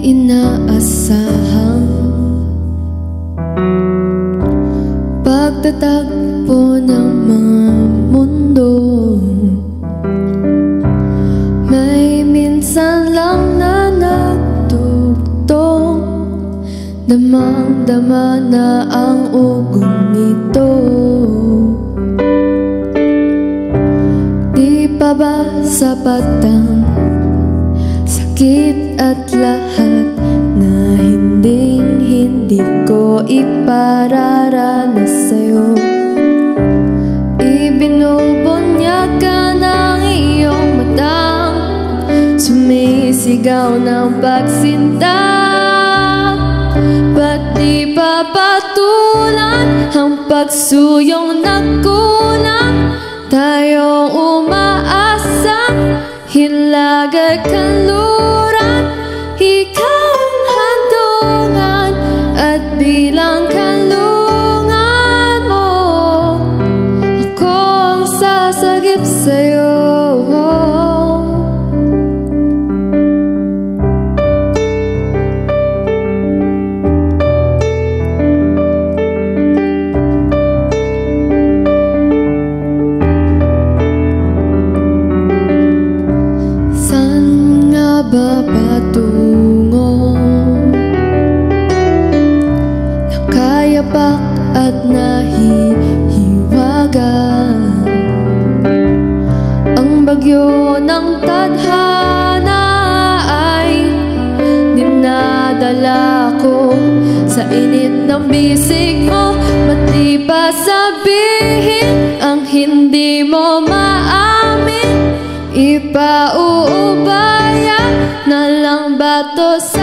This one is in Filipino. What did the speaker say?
inaasahang pagtatagpo ng mga mundo. May minsan lang na nagtugtong, damang-dama na ang ugong nito. Di pa ba sapat ang sakit at lahat na hindi ko ipararanas sa'yo? Ibinubunyag ka ng iyong matang, sumisigaw ng pagsinta. Ba't di pa patulan ang pagsuyong nagkulang? Tayong umaasang hilag at kanluran, ikaw ang handungan at bilang kanlungan mo, ako ang sasagip sa'yo. Ba patungo? Nakayapak at nahihiwagan ang bagyo ng tadhana ay dinadala ko sa init ng bisig mo. Ba't di ba sabihin ang hindi mo maamin? Ipauubaya na lang ba to sa